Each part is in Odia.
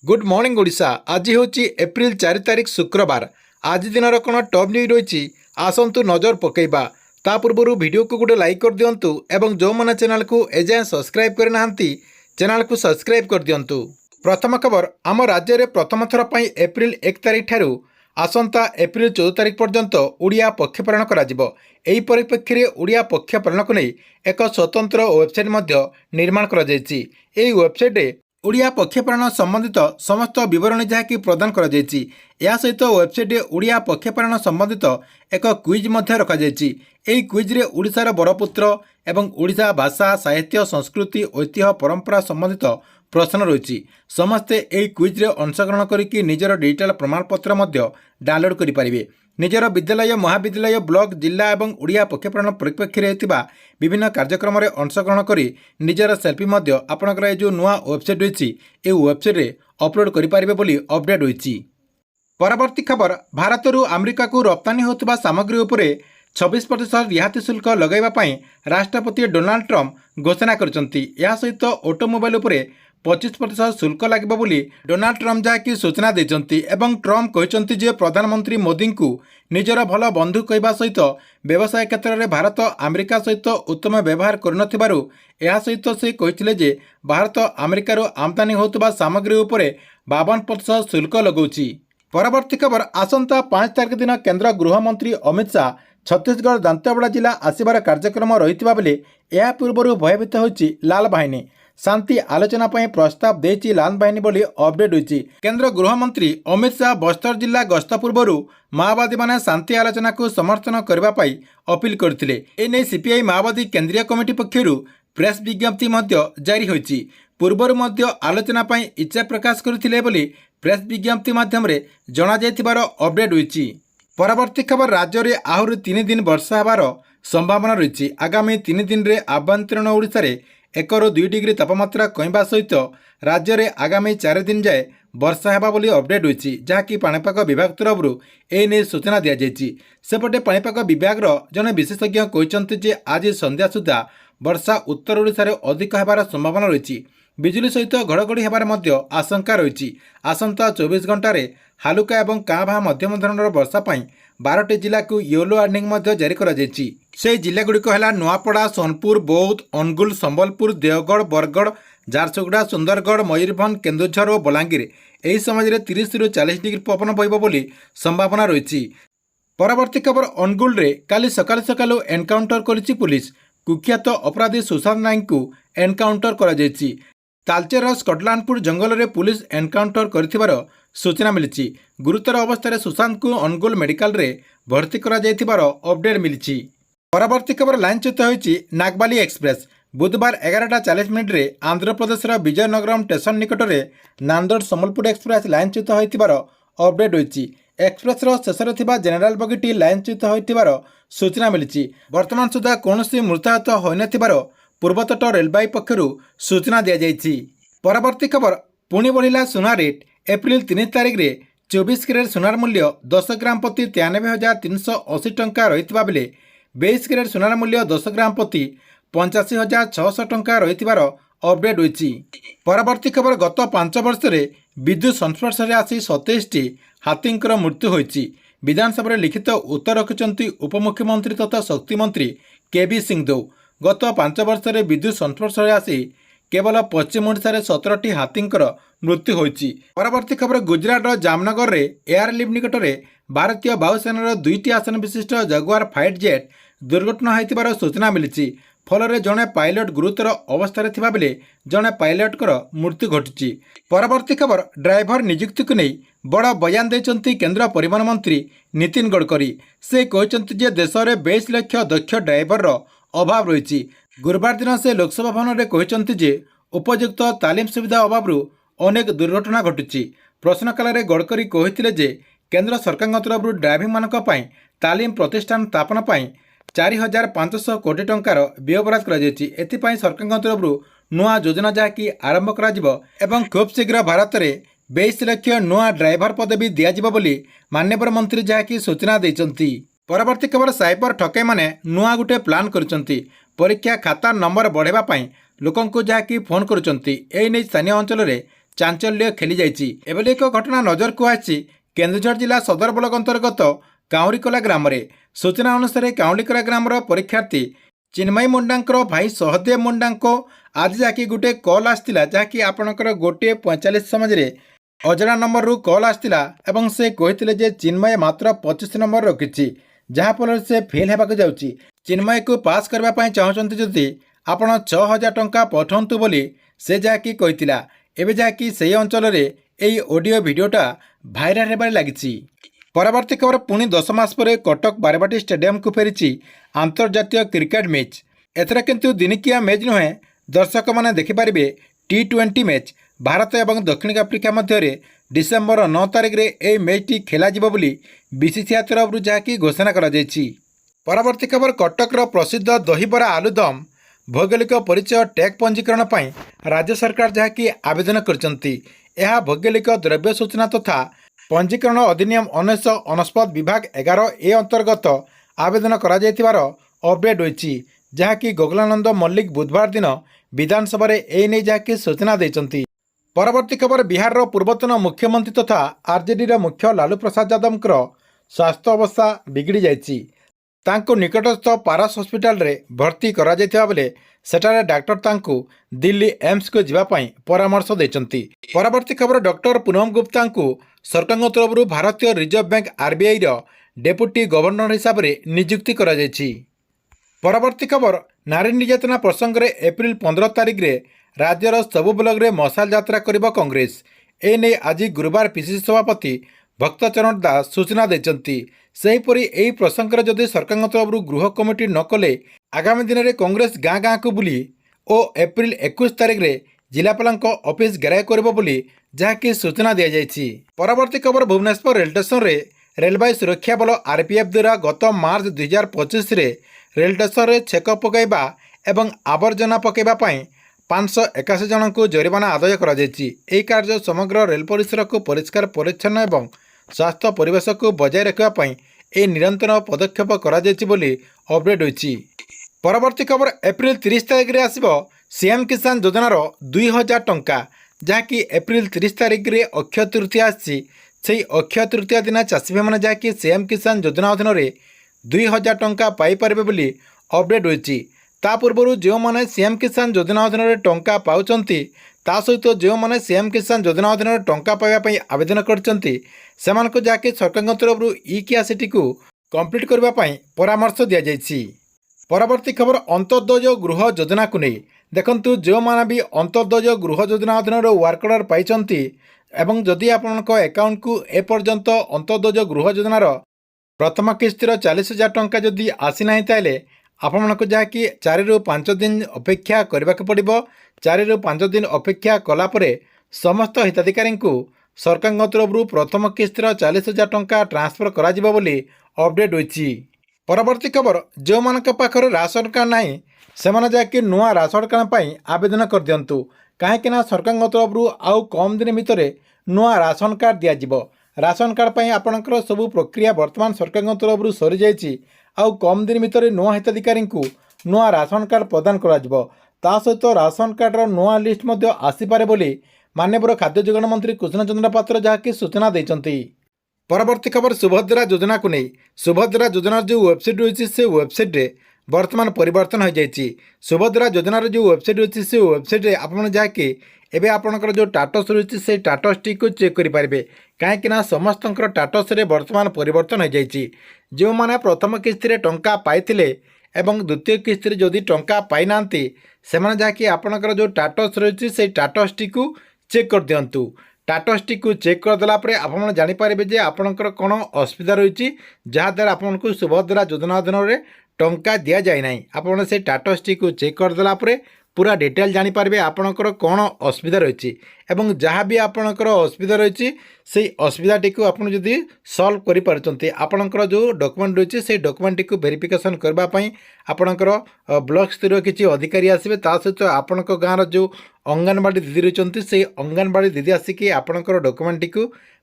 Good morning Odisha. आज हूँ एप्रिल 4 तारिख शुक्रवार। आज दिन कौन टॉप न्यूज रही आसतु नजर पकईबा। ता पूर्व वीडियो को गोटे लाइक कर दिंतु एवं जो मैंने चैनल को एजाए सब्सक्राइब करना चैनल को सब्सक्राइब कर दिंतु। प्रथम खबर, आम राज्य में प्रथम थर पर एप्रिल 1 तारिख ठारू आसंता एप्रिल 14 तारिख पर्यंत ओडिया पक्षपारण करा। एही परिप्रेक्षी में ओडिया पक्षपारण को नहीं एक स्वतंत्र वेबसाइट निर्माण करा। एही वेबसाइट ओडिया पक्षपारण संबंधित समस्त विवरणी जहाँकि प्रदान करा। सहित वेबसाइट ओडिया पक्षपारण संबंधित एक क्विज रखा। यही क्विज रे ओडिशार बरपुत्र एवं ओडिशा भाषा साहित्य संस्कृति ऐतिह्य परंपरा संबंधित प्रश्न रही। समस्ते यही क्विज रे अंशग्रहण करके निजर डिजिटाल प्रमाणपत्र डाउनलोड करेंगे। निजर विद्यालय महाविद्यालय ब्लॉक जिला और ओडिया पक्षपारण परिप्रेक्षी में विभिन्न कार्यक्रम में अंशग्रहण कर निजर सेल्फी आपणकर जो नुआ वेबसाइट रही ये वेबसाइट अपलोड करेंगे अपडेट होती। परवर्ती खबर, भारत अमेरिका को रप्तानी होता सामग्री उपरे 26% रिहाती शुल्क लगाइबापी राष्ट्रपति डोनाल्ड ट्रम्प घोषणा करछंती। या सहित ऑटोमोबाइल उपरे 25% शुल्क लगे बोली डोनाल्ड ट्रम्प जहाँकि सूचना देते। ट्रम्प कहते जे प्रधानमंत्री मोदी को निजर भल बंधु कहवा सहित व्यवसाय क्षेत्र में भारत अमेरिका सहित उत्तम व्यवहार कर सहित से कहते जे भारत अमेरिकार आमदानी होता सामग्री उपरे 52% शुल्क लगौछि। परवर्ती खबर, आसंता 5 तारिख दिन केंद्र गृहमंत्री अमित शाह छत्तीसगढ़ दांतेवाड़ा जिला आसबार कार्यक्रम रही बेले यह पूर्व भयभीत होती लाल बाहिनी। शांति आलोचना पर प्रस्ताव देती लाल बाहिनी बोली अपडेट होती। केंद्र गृहमंत्री अमित शाह बस्तर जिला गस्त पूर्व माओवादी माने शांति आलोचना को समर्थन करने अपील करते। एने सीपीआई माओवादी केंद्रीय कमिटी पक्षर प्रेस विज्ञप्ति जारी होती। पूर्वर आलोचना पर इच्छा प्रकाश करथिले बोली प्रेस विज्ञप्ति माध्यम जना जाइथिबार अपडेट होती। परवर्ती खबर, राज्य में आहरी 3 दिन वर्षा होबार संभावना रही। आगामी 3 दिन में आभ्यंतरीण ओडिशा रे 1 ରୁ 2 डिग्री तापमात्रा कमिबा सहित राज्य में आगामी 4 दिन जाए वर्षा हेबा बोली अपडेट होती। जहाँकि पाणीपाग विभाग तरफ एने सूचना दि जाएगी। सेपटे पाणीपाग विभाग जड़े विशेषज्ञ कहते आज संध्या सुधा वर्षा उत्तर ओडिशा रे अधिक होबार संभावना रही। बिजुली सहित घड़घड़ी होबार आशंका रही। आसंता 24 घंटे हालुका और काँ भाँ मध्यम धरणर वर्षा पर 12टी जिला को येलो वार्निंग जारी करा। से जिलागुड़िक है नुआपड़ा, सोनपुर, बौद्ध, अनुगुल, संबलपुर, देवगढ़, बरगढ़, झारसुगुड़ा, सुंदरगढ़, मयूरभंज, केन्दुझर और बलांगीर। यही समय 30 ରୁ 40 डिग्री पवन बहब बोली संभावना रही। परवर्ती खबर, अनुगुल रे काली सकालु सकालु एनकाउंटर करिछि पुलिस। कुख्यात अपराधी सुशांत नायक को एनकाउंटर करा जायछि। तालचेर स्कटलैंडपुर जंगल में पुलिस एनकाउंटर कर सूचना मिली। गुरुतर अवस्था सुशांत को अनुगुल मेडिकल रे भर्ती करा जायथिबार अपडेट मिली। परवर्ती खबर, लाइनच्युत होइछि नागबाली एक्सप्रेस। बुधवार 11:40 रे आंध्र प्रदेश विजयनगरम स्टेशन निकट में नांदोड़ सम्बलपुर एक्सप्रेस लाइनच्युत होइथिबार अपडेट होइछि। एक्सप्रेस शेषर थिबा जेनेराल बगीटी लाइनच्युत होइथिबार सूचना मिली। वर्तमान सुधा कौनसी मृताहत होइनथिबार पूर्वतट रेलबाई पक्षर सूचना दि जाएगी। परवर्ती खबर, पुणी बढ़िला सुना रेट। एप्रिल 3 तारिख में 24 कैरेट सुनार मूल्य 10 ग्राम प्रति 93,380 टंका रही बेले 22 कैरेट सुनार मूल्य 10 ग्राम प्रति 85,600 टंका रही अपडेट होती। परवर्ती खबर, गत 5 वर्ष में विद्युत संस्पर्श में आसी 27टी हाथींकर मृत्यु होती। विधानसभा लिखित उत्तर रखिंट उपमुख्यमंत्री तथा शक्ति मंत्री केबी सिंहदेव। गत 5 वर्ष में विद्युत संस्पर्श में आसी केवल पश्चिम ओडिशा रे 17टी हाथींकर मृत्यु होती। परवर्ती खबर, गुजरात जामनगर रे एयरलिफ्ट निकट में भारतीय वायुसेनार 2टी आसन विशिष्ट जगुआर फाइट जेट दुर्घटना होइतिबार सूचना मिली। फल जड़े पायलट गुरुतर अवस्था थिबा बेले जड़े पायलटर मृत्यु घटी। परवर्ती खबर, ड्राइवर नियुक्ति को नहीं बड़ बयान देते केंद्र परिवहन मंत्री नितिन गडकरी। से कहते देश में 22 लाख दक्ष ड्राइवर अभाव रही। गुरुवार दिन से लोकसभा भवन में कहते उपयुक्त तालीम सुविधा अभाव अनेक दुर्घटना घटुची। प्रश्नकाल में गडकरी कहते केंद्र सरकार तरफ ड्राइविंग मानक तालीम प्रतिष्ठान स्थापन 4,500 कोटी टंकार व्ययबराद कर सरकार तरफ नुआ योजना जहाँकि आरंभ कर खूब शीघ्र भारत में 22 लाख नुआ ड्राइवर पदवी दिज्व बोली माननीय मंत्री जहाँकि सूचना देते। परवर्ती खबर, साइबर ठकई माने नुआ गुटे प्लान करचंती। परीक्षा खाता नंबर बढ़ावा लोकों जहाँकि फोन करुँच। यही नहीं स्थानीय अंचल में ଚାଞ୍ଚଲ୍ୟ ଖେଳିଯାଇଛି। ଏଭଳି ଏକ ଘଟଣା ନଜରକୁ ଆସିଛି କେନ୍ଦୁଝର ଜିଲ୍ଲା ସଦର ବ୍ଲକ ଅନ୍ତର୍ଗତ କାଉଁରିକୋଲା ଗ୍ରାମରେ। ସୂଚନା ଅନୁସାରେ କାଉଁରିକୋଲା ଗ୍ରାମର ପରୀକ୍ଷାର୍ଥୀ ଚିନ୍ମୟୀ ମୁଣ୍ଡାଙ୍କର ଭାଇ ସହଦେବ ମୁଣ୍ଡାଙ୍କ ଆଜି ଯାକି ଗୋଟେ କଲ୍ ଆସିଥିଲା, ଯାହାକି ଆପଣଙ୍କର 1:45 ସମୟରେ ଅଜଣା ନମ୍ବରରୁ କଲ୍ ଆସିଥିଲା ଏବଂ ସେ କହିଥିଲେ ଯେ ଚିନ୍ମୟ ମାତ୍ର 25 ନମ୍ବର ରଖିଛି, ଯାହାଫଳରେ ସେ ଫେଲ୍ ହେବାକୁ ଯାଉଛି। ଚିନ୍ମୟକୁ ପାସ୍ କରିବା ପାଇଁ ଚାହୁଁଛନ୍ତି ଯଦି ଆପଣ 6,000 ଟଙ୍କା ପଠାନ୍ତୁ ବୋଲି ସେ ଯାହାକି କହିଥିଲା। ଏବେ ଯାହାକି ସେହି ଅଞ୍ଚଳରେ ଏହି ଅଡ଼ିଓ ଭିଡ଼ିଓଟା ଭାଇରାଲ୍ ହେବାରେ ଲାଗିଛି। ପରବର୍ତ୍ତୀ ଖବର ପୁଣି 10 ମାସ ପରେ କଟକ ବାରବାଟୀ ଷ୍ଟାଡିୟମକୁ ଫେରିଛି ଆନ୍ତର୍ଜାତୀୟ କ୍ରିକେଟ ମ୍ୟାଚ୍। ଏଥର କିନ୍ତୁ ଦିନିକିଆ ମ୍ୟାଚ୍ ନୁହେଁ, ଦର୍ଶକମାନେ ଦେଖିପାରିବେ T20 ମ୍ୟାଚ୍। ଭାରତ ଏବଂ ଦକ୍ଷିଣ ଆଫ୍ରିକା ମଧ୍ୟରେ ଡିସେମ୍ବର 9 ତାରିଖରେ ଏହି ମ୍ୟାଚ୍ଟି ଖେଳାଯିବ ବୋଲି BCCI ତରଫରୁ ଯାହାକି ଘୋଷଣା କରାଯାଇଛି। ପରବର୍ତ୍ତୀ ଖବର କଟକର ପ୍ରସିଦ୍ଧ ଦହିବରା ଆଲୁଦମ୍ ଭୌଗୋଳିକ ପରିଚୟ ଟ୍ୟାଗ୍ ପଞ୍ଜୀକରଣ ପାଇଁ ରାଜ୍ୟ ସରକାର ଯାହାକି ଆବେଦନ କରିଛନ୍ତି। ଏହା ଭୌଗୋଳିକ ଦ୍ରବ୍ୟ ସୂଚନା ତଥା ପଞ୍ଜୀକରଣ ଅଧିନିୟମ 1999 ବିଭାଗ 11A ଅନ୍ତର୍ଗତ ଆବେଦନ କରାଯାଇଥିବାର ଅପଡେଟ୍ ହୋଇଛି, ଯାହାକି ଗଗନାନନ୍ଦ ମଲ୍ଲିକ ବୁଧବାର ଦିନ ବିଧାନସଭାରେ ଏନେଇ ଯାହାକି ସୂଚନା ଦେଇଛନ୍ତି। ପରବର୍ତ୍ତୀ ଖବର ବିହାରର ପୂର୍ବତନ ମୁଖ୍ୟମନ୍ତ୍ରୀ ତଥା RJDର ମୁଖ୍ୟ ଲାଲୁ ପ୍ରସାଦ ଯାଦବଙ୍କର ସ୍ୱାସ୍ଥ୍ୟ ଅବସ୍ଥା ବିଗିଡ଼ି ଯାଇଛି। ତାଙ୍କୁ ନିକଟସ୍ଥ ପାରସ ହସ୍ପିଟାଲରେ ଭର୍ତ୍ତି କରାଯାଇଥିବା ବେଳେ ସେଠାରେ ଡାକ୍ତର ତାଙ୍କୁ ଦିଲ୍ଲୀ ଏମ୍ସକୁ ଯିବା ପାଇଁ ପରାମର୍ଶ ଦେଇଛନ୍ତି। ପରବର୍ତ୍ତୀ ଖବର ଡକ୍ଟର ପୁନମ ଗୁପ୍ତାଙ୍କୁ ସରକାରଙ୍କ ତରଫରୁ ଭାରତୀୟ ରିଜର୍ଭ ବ୍ୟାଙ୍କ RBIର ଡେପୁଟି ଗଭର୍ଣ୍ଣର ହିସାବରେ ନିଯୁକ୍ତି କରାଯାଇଛି। ପରବର୍ତ୍ତୀ ଖବର ନାରୀ ନିର୍ଯାତନା ପ୍ରସଙ୍ଗରେ ଏପ୍ରିଲ 15 ତାରିଖରେ ରାଜ୍ୟର ସବୁ ବ୍ଲକରେ ମଶାଲ ଯାତ୍ରା କରିବ କଂଗ୍ରେସ। ଏନେଇ ଆଜି ଗୁରୁବାର PCC ସଭାପତି ଭକ୍ତଚରଣ ଦାସ ସୂଚନା ଦେଇଛନ୍ତି। ସେହିପରି ଏହି ପ୍ରସଙ୍ଗରେ ଯଦି ସରକାରଙ୍କ ତରଫରୁ ଗୃହ କମିଟି ନ କଲେ ଆଗାମୀ ଦିନରେ କଂଗ୍ରେସ ଗାଁ ଗାଁକୁ ବୁଲି ଓ ଏପ୍ରିଲ 21 ତାରିଖରେ ଜିଲ୍ଲାପାଳଙ୍କ ଅଫିସ ଘେରାଉ କରିବ ବୋଲି ଯାହାକି ସୂଚନା ଦିଆଯାଇଛି। ପରବର୍ତ୍ତୀ ଖବର ଭୁବନେଶ୍ୱର ରେଳ ଷ୍ଟେସନରେ ରେଳବାଇ ସୁରକ୍ଷା ବଳ RPF ଦ୍ୱାରା ଗତ ମାର୍ଚ୍ଚ 2025ରେ ରେଳ ଷ୍ଟେସନରେ ଛେକ ପକାଇବା ଏବଂ ଆବର୍ଜନା ପକାଇବା ପାଇଁ 581 ଜଣଙ୍କୁ ଜରିମାନା ଆଦାୟ କରାଯାଇଛି। ଏହି କାର୍ଯ୍ୟ ସମଗ୍ର ରେଳ ପରିସରକୁ ପରିଷ୍କାର ପରିଚ୍ଛନ୍ନ ଏବଂ ସ୍ୱାସ୍ଥ୍ୟ ପରିବେଶକୁ ବଜାୟ ରଖିବା ପାଇଁ ଏହି ନିରନ୍ତର ପଦକ୍ଷେପ କରାଯାଇଛି ବୋଲି ଅପଡେଟ୍ ହୋଇଛି। ପରବର୍ତ୍ତୀ ଖବର ଏପ୍ରିଲ 30 ତାରିଖରେ ଆସିବ CM କିଷାନ ଯୋଜନାର 2,000 ଟଙ୍କା, ଯାହାକି ଏପ୍ରିଲ 30 ତାରିଖରେ ଅକ୍ଷୟ ତୃତୀୟା ଆସିଛି। ସେହି ଅକ୍ଷୟ ତୃତୀୟା ଦିନ ଚାଷୀମାନେ ଯାହାକି CM କିଷାନ ଯୋଜନା ଅଧୀନରେ 2,000 ଟଙ୍କା ପାଇପାରିବେ ବୋଲି ଅପଡେଟ୍ ହୋଇଛି। ତା ପୂର୍ବରୁ ଯେଉଁମାନେ CM କିଷାନ ଯୋଜନା ଅଧୀନରେ ଟଙ୍କା ପାଉଛନ୍ତି, ତା ସହିତ ଯେଉଁମାନେ CM କିଷାନ ଯୋଜନା ଅଧୀନରେ ଟଙ୍କା ପାଇବା ପାଇଁ ଆବେଦନ କରିଛନ୍ତି, ସେମାନଙ୍କୁ ଯାହାକି ସରକାରଙ୍କ ତରଫରୁ E-KYCଟିକୁ କମ୍ପ୍ଲିଟ୍ କରିବା ପାଇଁ ପରାମର୍ଶ ଦିଆଯାଇଛି। ପରବର୍ତ୍ତୀ ଖବର ଅନ୍ତର୍ଦ୍ଦୋୟ ଗୃହ ଯୋଜନାକୁ ନେଇ ଦେଖନ୍ତୁ, ଯେଉଁମାନେ ବି ଅନ୍ତର୍ଦ୍ଦୋୟ ଗୃହ ଯୋଜନା ଅଧୀନରେ ୱାର୍କ ଅର୍ଡର ପାଇଛନ୍ତି ଏବଂ ଯଦି ଆପଣଙ୍କ ଆକାଉଣ୍ଟକୁ ଏପର୍ଯ୍ୟନ୍ତ ଅନ୍ତର୍ଦ୍ଦୋୟ ଗୃହ ଯୋଜନାର ପ୍ରଥମ କିସ୍ତିର 40,000 ଟଙ୍କା ଯଦି ଆସିନାହିଁ, ତାହେଲେ ଆପଣମାନଙ୍କୁ ଯାହାକି 4 ରୁ 5 ଦିନ ଅପେକ୍ଷା କରିବାକୁ ପଡ଼ିବ। 4 ରୁ 5 ଦିନ ଅପେକ୍ଷା କଲା ପରେ ସମସ୍ତ ହିତାଧିକାରୀଙ୍କୁ ସରକାରଙ୍କ ତରଫରୁ ପ୍ରଥମ କିସ୍ତିର 40,000 ଟଙ୍କା ଟ୍ରାନ୍ସଫର କରାଯିବ ବୋଲି ଅପଡେଟ୍ ହୋଇଛି। ପରବର୍ତ୍ତୀ ଖବର ଯେଉଁମାନଙ୍କ ପାଖରେ ରାସନ କାର୍ଡ଼ ନାହିଁ, ସେମାନେ ଯାହାକି ନୂଆ ରାସନ କାର୍ଡ଼ ପାଇଁ ଆବେଦନ କରିଦିଅନ୍ତୁ, କାହିଁକିନା ସରକାରଙ୍କ ତରଫରୁ ଆଉ କମ୍ ଦିନ ଭିତରେ ନୂଆ ରାସନ କାର୍ଡ଼ ଦିଆଯିବ। ରାସନ କାର୍ଡ଼ ପାଇଁ ଆପଣଙ୍କର ସବୁ ପ୍ରକ୍ରିୟା ବର୍ତ୍ତମାନ ସରକାରଙ୍କ ତରଫରୁ ସରିଯାଇଛି। ଆଉ କମ୍ ଦିନ ଭିତରେ ନୂଆ ହିତାଧିକାରୀଙ୍କୁ ନୂଆ ରାସନ କାର୍ଡ଼ ପ୍ରଦାନ କରାଯିବ। ତା ସହିତ ରାସନ କାର୍ଡ଼ର ନୂଆ ଲିଷ୍ଟ ମଧ୍ୟ ଆସିପାରେ ବୋଲି ମାନ୍ୟବର ଖାଦ୍ୟ ଯୋଗାଣ ମନ୍ତ୍ରୀ କୃଷ୍ଣ ଚନ୍ଦ୍ର ପାତ୍ର ଯାହାକି ସୂଚନା ଦେଇଛନ୍ତି। ପରବର୍ତ୍ତୀ ଖବର ସୁଭଦ୍ରା ଯୋଜନାକୁ ନେଇ ସୁଭଦ୍ରା ଯୋଜନାର ଯେଉଁ ୱେବସାଇଟ୍ ରହିଛି, ସେ ୱେବସାଇଟ୍ରେ ବର୍ତ୍ତମାନ ପରିବର୍ତ୍ତନ ହୋଇଯାଇଛି। ସୁଭଦ୍ରା ଯୋଜନାର ଯେଉଁ ୱେବସାଇଟ୍ ଅଛି, ସେ ୱେବସାଇଟ୍ରେ ଆପଣ ଯାହାକି ଏବେ ଆପଣଙ୍କର ଯେଉଁ ଟାଟସ୍ ରହିଛି, ସେଇ ଟାଟସ୍ଟିକୁ ଚେକ୍ କରିପାରିବେ, କାହିଁକିନା ସମସ୍ତଙ୍କର ଟାଟସ୍ରେ ବର୍ତ୍ତମାନ ପରିବର୍ତ୍ତନ ହୋଇଯାଇଛି। ଯେଉଁମାନେ ପ୍ରଥମ କିସ୍ତିରେ ଟଙ୍କା ପାଇଥିଲେ ଏବଂ ଦ୍ୱିତୀୟ କିସ୍ତିରେ ଯଦି ଟଙ୍କା ପାଇନାହାନ୍ତି, ସେମାନେ ଯାହାକି ଆପଣଙ୍କର ଯେଉଁ ଟାଟସ୍ ରହିଛି, ସେଇ ଟାଟସ୍ଟିକୁ ଚେକ୍ କରିଦିଅନ୍ତୁ। ଟାଟସ୍ଟିକୁ ଚେକ୍ କରିଦେଲା ପରେ ଆପଣ ଜାଣିପାରିବେ ଯେ ଆପଣଙ୍କର କ'ଣ ଅସୁବିଧା ରହିଛି, ଯାହାଦ୍ୱାରା ଆପଣଙ୍କୁ ସୁଭଦ୍ରା ଯୋଜନା ଅଧୀନରେ ଟଙ୍କା ଦିଆଯାଇ ନାହିଁ। ଆପଣ ସେଇ ଟାଟସ୍ଟିକୁ ଚେକ୍ କରିଦେଲା ପରେ ପୁରା ଡିଟେଲ୍ ଜାଣିପାରିବେ ଆପଣଙ୍କର କ'ଣ ଅସୁବିଧା ରହିଛି ଏବଂ ଯାହା ବି ଆପଣଙ୍କର ଅସୁବିଧା ରହିଛି, ସେଇ ଅସୁବିଧାଟିକୁ ଆପଣ ଯଦି ସଲ୍ଭ କରିପାରୁଛନ୍ତି, ଆପଣଙ୍କର ଯେଉଁ ଡକୁମେଣ୍ଟ ରହିଛି, ସେଇ ଡକୁମେଣ୍ଟଟିକୁ ଭେରିଫିକେସନ୍ କରିବା ପାଇଁ ଆପଣଙ୍କର ବ୍ଲକ ସ୍ତରୀୟ କିଛି ଅଧିକାରୀ ଆସିବେ। ତା ସହିତ ଆପଣଙ୍କ ଗାଁର ଯେଉଁ ଅଙ୍ଗନବାଡ଼ି ଦିଦି ରହିଛନ୍ତି, ସେଇ ଅଙ୍ଗନବାଡ଼ି ଦିଦି ଆସିକି ଆପଣଙ୍କର ଡକୁମେଣ୍ଟଟିକୁ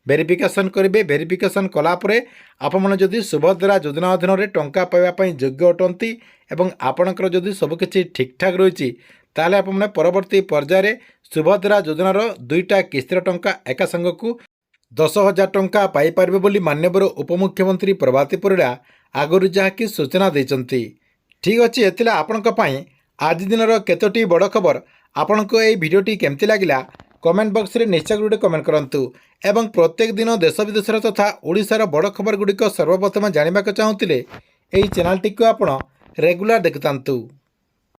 ଭେରିଫିକେସନ୍ କରିବେ। ଭେରିଫିକେସନ୍ କଲା ପରେ ଆପଣମାନେ ଯଦି ସୁଭଦ୍ରା ଯୋଜନା ଅଧୀନରେ ଟଙ୍କା ପାଇବା ପାଇଁ ଯୋଗ୍ୟ ଅଟନ୍ତି ଏବଂ ଆପଣଙ୍କର ଯଦି ସବୁକିଛି ଠିକ୍ଠାକ୍ ରହିଛି, ତାହେଲେ ଆପଣମାନେ ପରବର୍ତ୍ତୀ ପର୍ଯ୍ୟାୟରେ ସୁଭଦ୍ରା ଯୋଜନାର 2ଟା କିସ୍ତିର ଟଙ୍କା ଏକା ସାଙ୍ଗକୁ 10,000 ଟଙ୍କା ପାଇପାରିବେ ବୋଲି ମାନ୍ୟବର ଉପମୁଖ୍ୟମନ୍ତ୍ରୀ ପ୍ରଭାତୀ ପରିଡ଼ା ଆଗରୁ ଯାହାକି ସୂଚନା ଦେଇଛନ୍ତି। ଠିକ୍ ଅଛି, ଏଥିଲା ଆପଣଙ୍କ ପାଇଁ ଆଜି ଦିନର କେତୋଟି ବଡ଼ ଖବର। ଆପଣଙ୍କୁ ଏହି ଭିଡ଼ିଓଟି କେମିତି ଲାଗିଲା କମେଣ୍ଟ ବକ୍ସରେ ନିଶ୍ଚୟ ଗୋଟେ କମେଣ୍ଟ କରନ୍ତୁ ଏବଂ ପ୍ରତ୍ୟେକ ଦିନ ଦେଶ ବିଦେଶର ତଥା ଓଡ଼ିଶାର ବଡ଼ ଖବରଗୁଡ଼ିକ ସର୍ବପ୍ରଥମେ ଜାଣିବାକୁ ଚାହୁଁଥିଲେ ଏହି ଚ୍ୟାନେଲଟିକୁ ଆପଣ ରେଗୁଲାର ଦେଖୁଥାନ୍ତୁ।